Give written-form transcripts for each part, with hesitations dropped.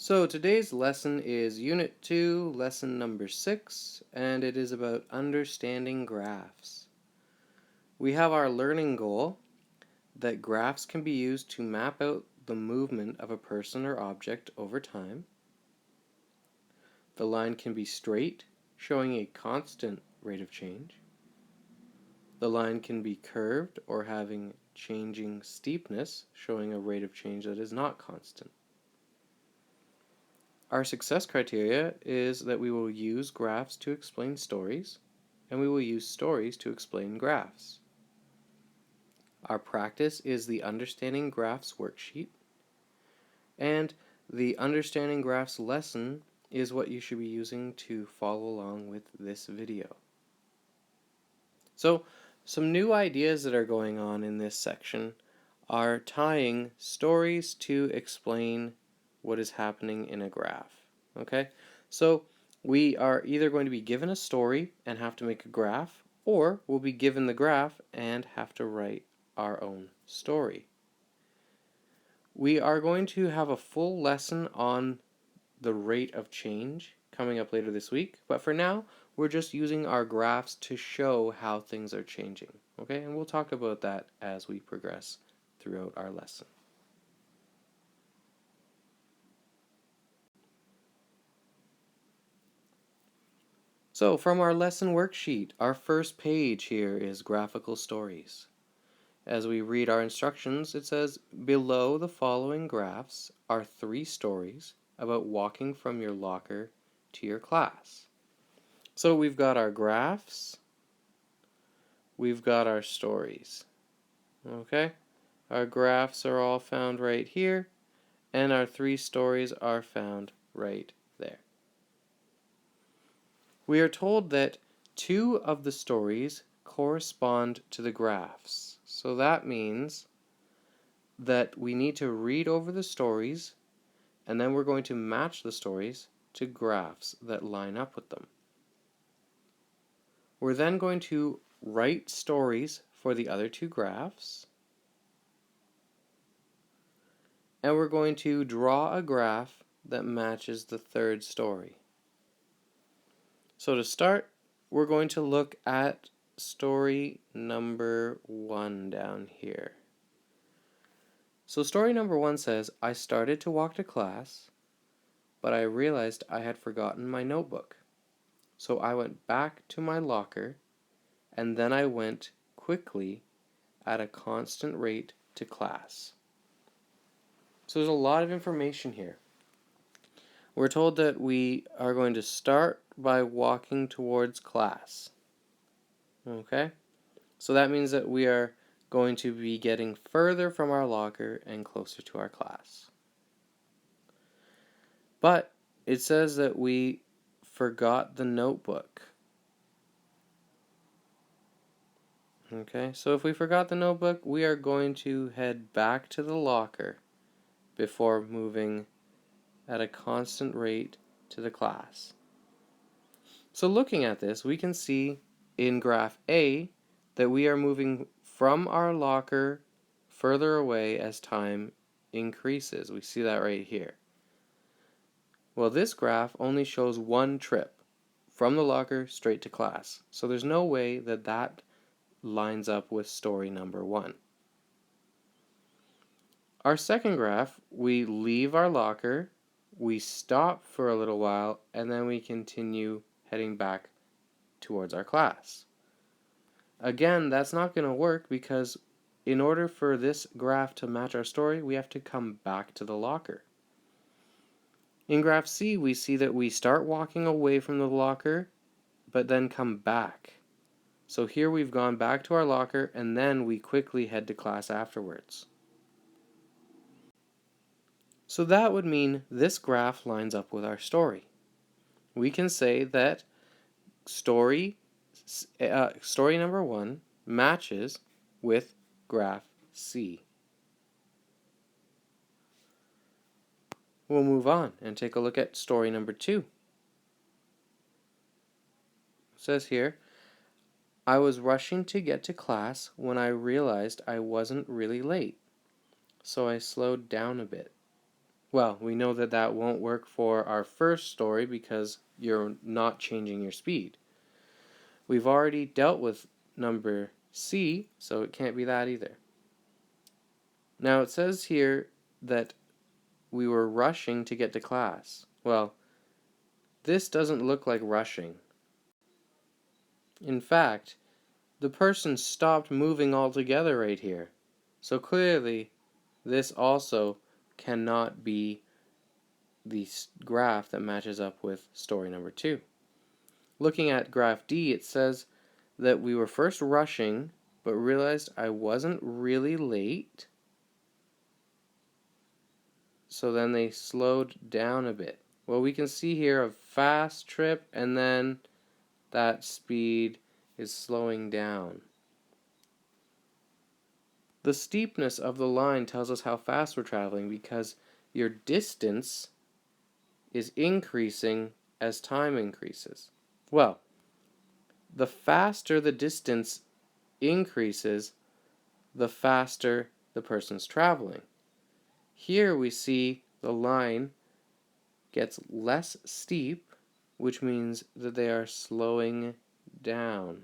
So today's lesson is Unit 2, lesson number 6, and it is about understanding graphs. We have our learning goal that graphs can be used to map out the movement of a person or object over time. The line can be straight, showing a constant rate of change. The line can be curved or having changing steepness, showing a rate of change that is not constant. Our success criteria is that we will use graphs to explain stories, and we will use stories to explain graphs. Our practice is the Understanding Graphs worksheet, and the Understanding Graphs lesson is what you should be using to follow along with this video. So, some new ideas that are going on in this section are tying stories to explain what is happening in a graph. Okay, so we are either going to be given a story and have to make a graph, or we'll be given the graph and have to write our own story. We are going to have a full lesson on the rate of change coming up later this week, but for now, we're just using our graphs to show how things are changing. Okay, and we'll talk about that as we progress throughout our lesson. So from our lesson worksheet, our first page here is Graphical Stories. As we read our instructions, it says, below the following graphs are 3 stories about walking from your locker to your class. So we've got our graphs, we've got our stories. Okay, our graphs are all found right here, and our 3 stories are found right there. We are told that 2 of the stories correspond to the graphs. So that means that we need to read over the stories, and then we're going to match the stories to graphs that line up with them. We're then going to write stories for the other 2 graphs, and we're going to draw a graph that matches the 3rd story. So to start, we're going to look at story number 1 down here. So story number 1 says, I started to walk to class, but I realized I had forgotten my notebook. So I went back to my locker, and then I went quickly at a constant rate to class. So there's a lot of information here. We're told that we are going to start by walking towards class. Okay? So that means that we are going to be getting further from our locker and closer to our class. But it says that we forgot the notebook. Okay, so if we forgot the notebook, we are going to head back to the locker before moving at a constant rate to the class. So looking at this, we can see in graph A that we are moving from our locker further away as time increases. We see that right here. Well, this graph only shows one trip from the locker straight to class. So there's no way that that lines up with story number 1. Our second graph, we leave our locker, we stop for a little while, and then we continue heading back towards our class. Again, that's not going to work because in order for this graph to match our story, we have to come back to the locker. In graph C, we see that we start walking away from the locker, but then come back. So here we've gone back to our locker, and then we quickly head to class afterwards. So that would mean this graph lines up with our story. We can say that story number 1 matches with graph C. We'll move on and take a look at story number 2. It says here, I was rushing to get to class when I realized I wasn't really late, so I slowed down a bit. Well, we know that that won't work for our first story because you're not changing your speed. We've already dealt with number C, so it can't be that either. Now it says here that we were rushing to get to class. Well, this doesn't look like rushing. In fact, the person stopped moving altogether right here. So clearly, this also cannot be the graph that matches up with story number 2. Looking at graph D, it says that we were first rushing, but realized I wasn't really late. So then they slowed down a bit. Well, we can see here a fast trip, and then that speed is slowing down. The steepness of the line tells us how fast we're traveling because your distance is increasing as time increases. Well, the faster the distance increases, the faster the person's traveling. Here we see the line gets less steep, which means that they are slowing down.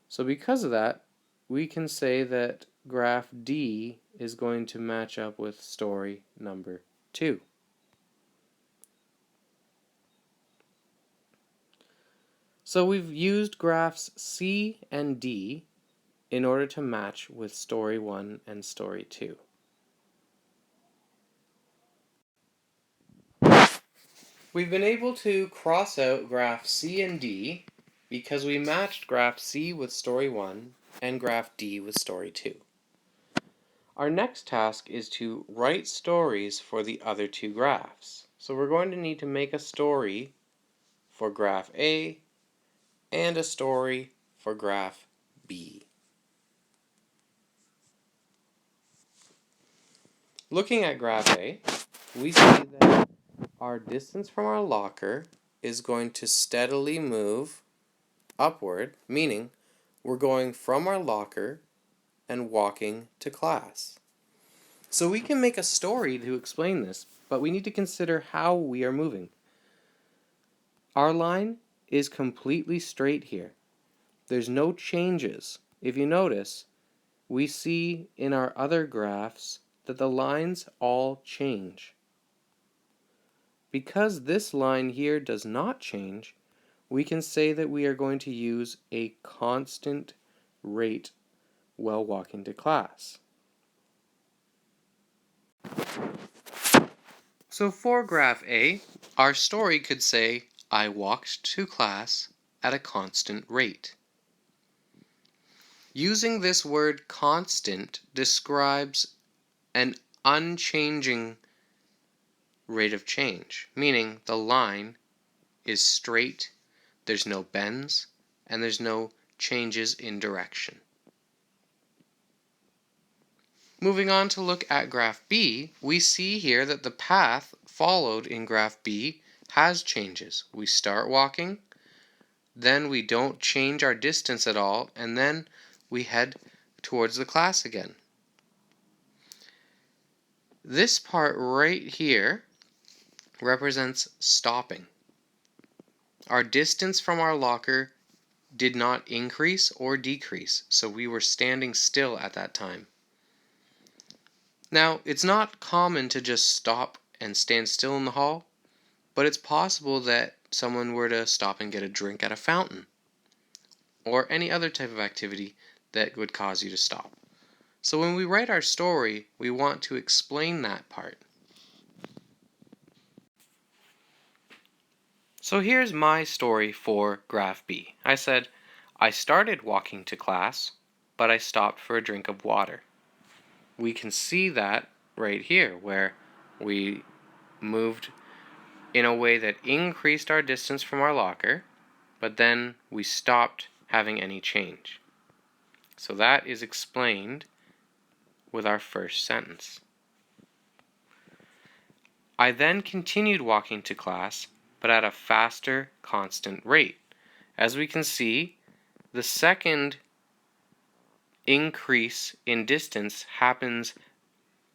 So because of that, we can say that graph D is going to match up with story number 2. So we've used graphs C and D in order to match with story 1 and story 2. We've been able to cross out graph C and D because we matched graph C with story 1 and graph D with story 2. Our next task is to write stories for the other 2 graphs. So we're going to need to make a story for graph A and a story for graph B. Looking at graph A, we see that our distance from our locker is going to steadily move upward, meaning we're going from our locker and walking to class. So we can make a story to explain this, but we need to consider how we are moving. Our line is completely straight here. There's no changes. If you notice, we see in our other graphs that the lines all change. Because this line here does not change, we can say that we are going to use a constant rate while walking to class. So for graph A, our story could say, I walked to class at a constant rate. Using this word constant describes an unchanging rate of change, meaning the line is straight, there's no bends, and there's no changes in direction. Moving on to look at graph B, we see here that the path followed in graph B has changes. We start walking, then we don't change our distance at all, and then we head towards the class again. This part right here represents stopping. Our distance from our locker did not increase or decrease, so we were standing still at that time. Now, it's not common to just stop and stand still in the hall, but it's possible that someone were to stop and get a drink at a fountain, or any other type of activity that would cause you to stop. So when we write our story, we want to explain that part. So here's my story for graph B. I said, I started walking to class, but I stopped for a drink of water. We can see that right here, where we moved in a way that increased our distance from our locker, but then we stopped having any change. So that is explained with our first sentence. I then continued walking to class, but at a faster, constant rate. As we can see, the second increase in distance happens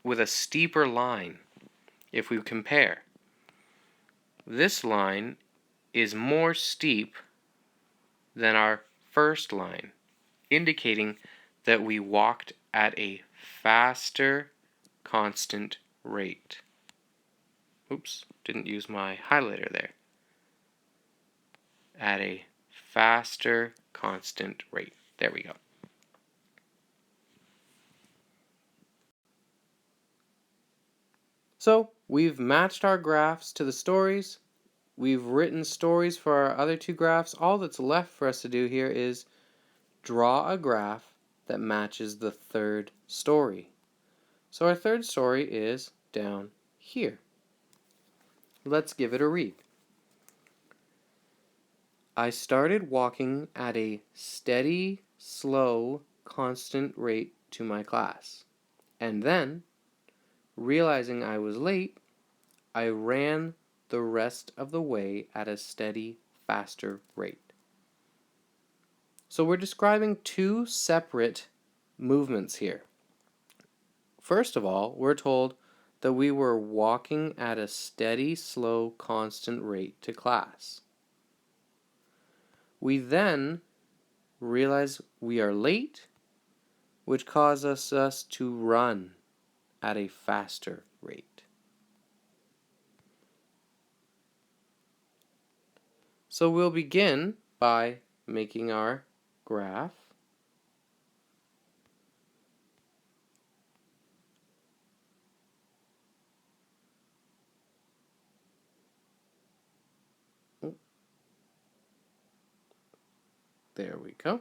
with a steeper line. If we compare, this line is more steep than our first line, indicating that we walked at a faster constant rate. Oops, didn't use my highlighter there. At a faster constant rate. There we go. So we've matched our graphs to the stories. We've written stories for our other two graphs. All that's left for us to do here is draw a graph that matches the third story. So our third story is down here. Let's give it a read. I started walking at a steady, slow, constant rate to my class. And then, realizing I was late, I ran the rest of the way at a steady, faster rate. So we're describing two separate movements here. First of all, we're told that we were walking at a steady, slow, constant rate to class. We then realize we are late, which causes us to run at a faster rate. So we'll begin by making our graph. There we go.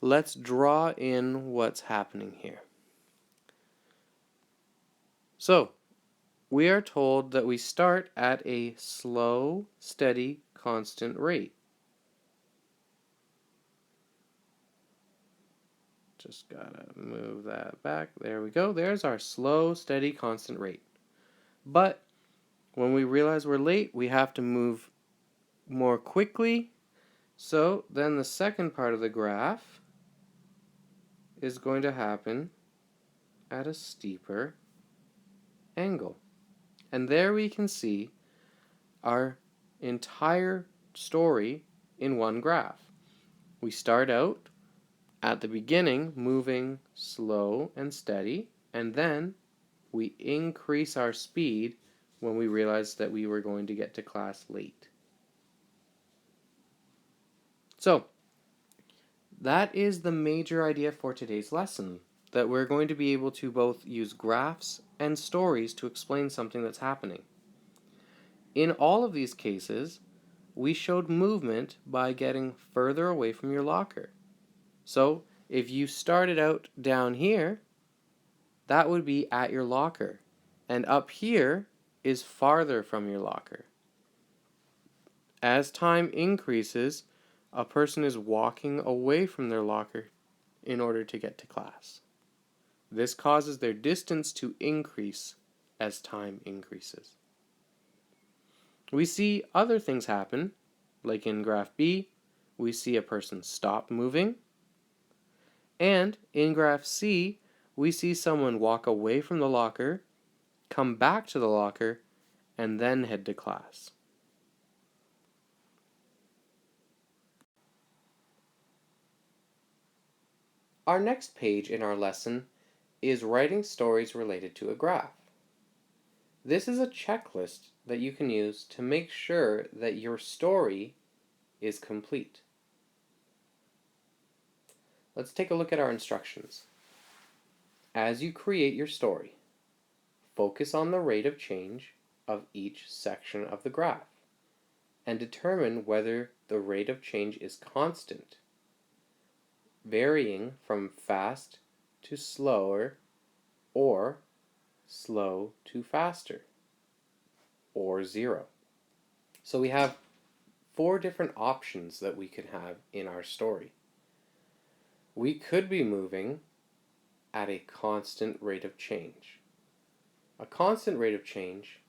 Let's draw in what's happening here. So, we are told that we start at a slow, steady, constant rate. Just gotta move that back. There we go. There's our slow, steady, constant rate. But when we realize we're late, we have to move more quickly. So then the second part of the graph is going to happen at a steeper angle. And there we can see our entire story in one graph. We start out at the beginning moving slow and steady, and then we increase our speed when we realize that we were going to get to class late. So, that is the major idea for today's lesson, that we're going to be able to both use graphs and stories to explain something that's happening. In all of these cases, we showed movement by getting further away from your locker. So, if you started out down here, that would be at your locker. And up here is farther from your locker. As time increases, a person is walking away from their locker in order to get to class. This causes their distance to increase as time increases. We see other things happen, like in graph B, we see a person stop moving, and in graph C, we see someone walk away from the locker, come back to the locker, and then head to class. Our next page in our lesson is writing stories related to a graph. This is a checklist that you can use to make sure that your story is complete. Let's take a look at our instructions. As you create your story, focus on the rate of change of each section of the graph and determine whether the rate of change is constant, varying from fast to slower, or slow to faster, or zero. So we have 4 different options that we could have in our story. We could be moving at a constant rate of change. A constant rate of change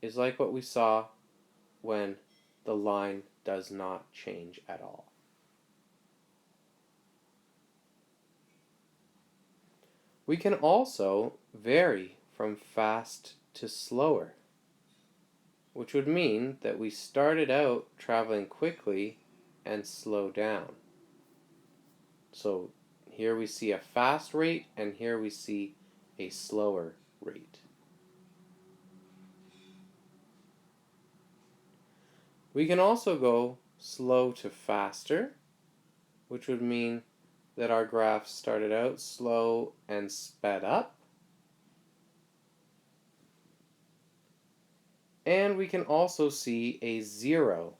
is like what we saw when the line does not change at all. We can also vary from fast to slower, which would mean that we started out traveling quickly and slow down. So here we see a fast rate, and here we see a slower rate. We can also go slow to faster, which would mean that our graph started out slow and sped up. And we can also see a zero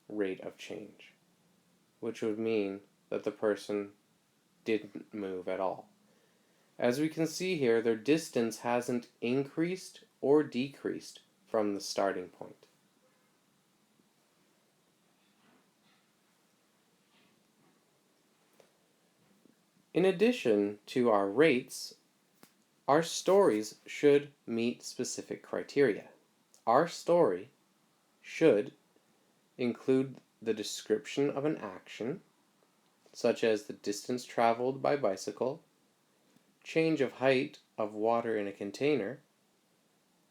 rate of change, which would mean that the person didn't move at all. As we can see here, their distance hasn't increased or decreased from the starting point. In addition to our rates, our stories should meet specific criteria. Our story should include the description of an action, such as the distance traveled by bicycle, change of height of water in a container,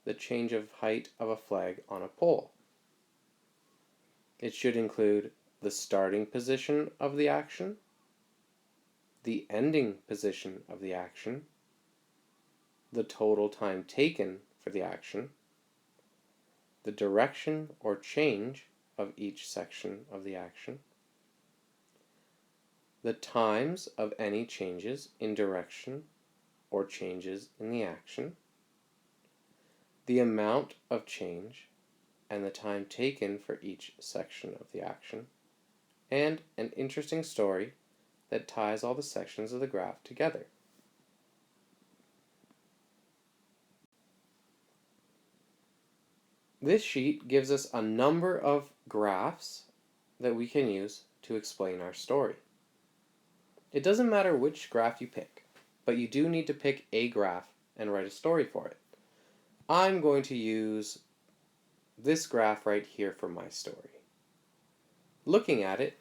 the change of height of a flag on a pole. It should include the starting position of the action, the ending position of the action, the total time taken for the action, the direction or change of each section of the action, the times of any changes in direction or changes in the action, the amount of change and the time taken for each section of the action, and an interesting story that ties all the sections of the graph together. This sheet gives us a number of graphs that we can use to explain our story. It doesn't matter which graph you pick, but you do need to pick a graph and write a story for it. I'm going to use this graph right here for my story. Looking at it,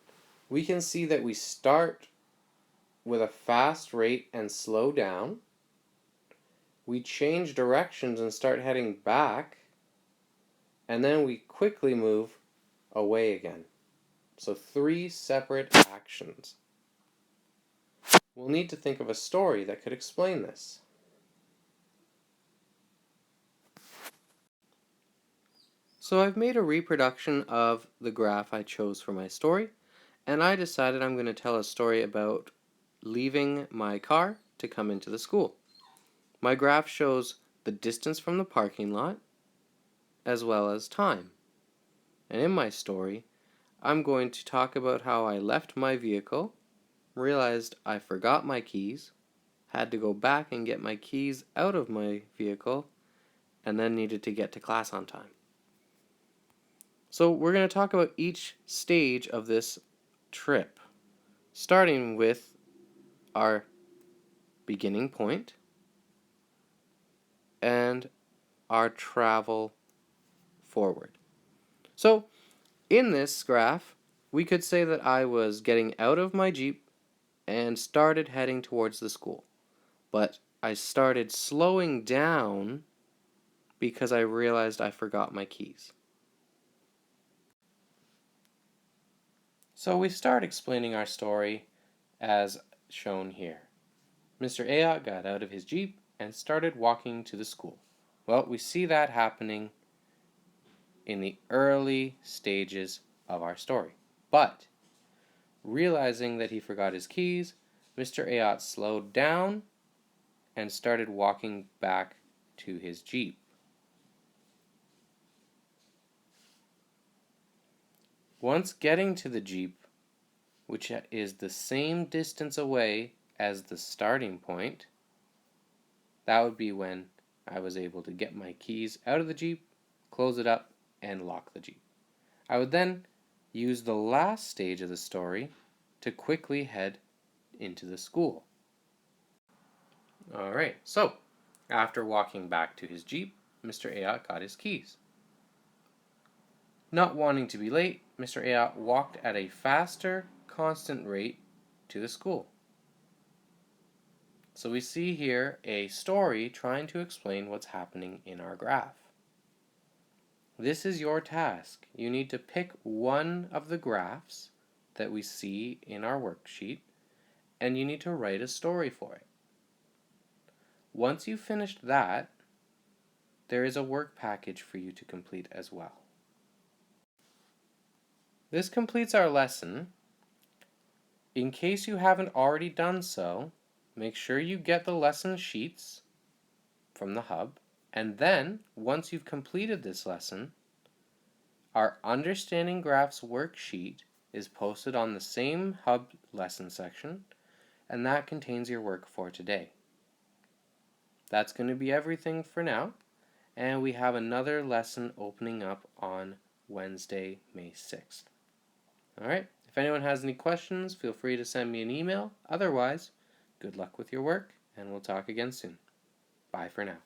we can see that we start with a fast rate and slow down. We change directions and start heading back, and then we quickly move away again. So 3 separate actions. We'll need to think of a story that could explain this. So I've made a reproduction of the graph I chose for my story, and I decided I'm going to tell a story about leaving my car to come into the school. My graph shows the distance from the parking lot as well as time. And in my story, I'm going to talk about how I left my vehicle, realized I forgot my keys, had to go back and get my keys out of my vehicle, and then needed to get to class on time. So we're going to talk about each stage of this trip, starting with our beginning point and our travel forward. So in this graph, we could say that I was getting out of my Jeep and started heading towards the school. But I started slowing down because I realized I forgot my keys. So we start explaining our story as shown here. Mr. Ayotte got out of his Jeep and started walking to the school. Well, we see that happening in the early stages of our story. But realizing that he forgot his keys, Mr. Ayotte slowed down and started walking back to his Jeep. Once getting to the Jeep, which is the same distance away as the starting point, that would be when I was able to get my keys out of the Jeep, close it up, and lock the Jeep. I would then use the last stage of the story to quickly head into the school. Alright, so after walking back to his Jeep, Mr. Ayotte got his keys. Not wanting to be late, Mr. Ayotte walked at a faster, constant rate to the school. So we see here a story trying to explain what's happening in our graph. This is your task. You need to pick one of the graphs that we see in our worksheet, and you need to write a story for it. Once you've finished that, there is a work package for you to complete as well. This completes our lesson. In case you haven't already done so, make sure you get the lesson sheets from the hub, and then once you've completed this lesson, our Understanding Graphs worksheet is posted on the same hub lesson section, and that contains your work for today. That's going to be everything for now, and we have another lesson opening up on Wednesday, May 6th. Alright, if anyone has any questions, feel free to send me an email. Otherwise, good luck with your work, and we'll talk again soon. Bye for now.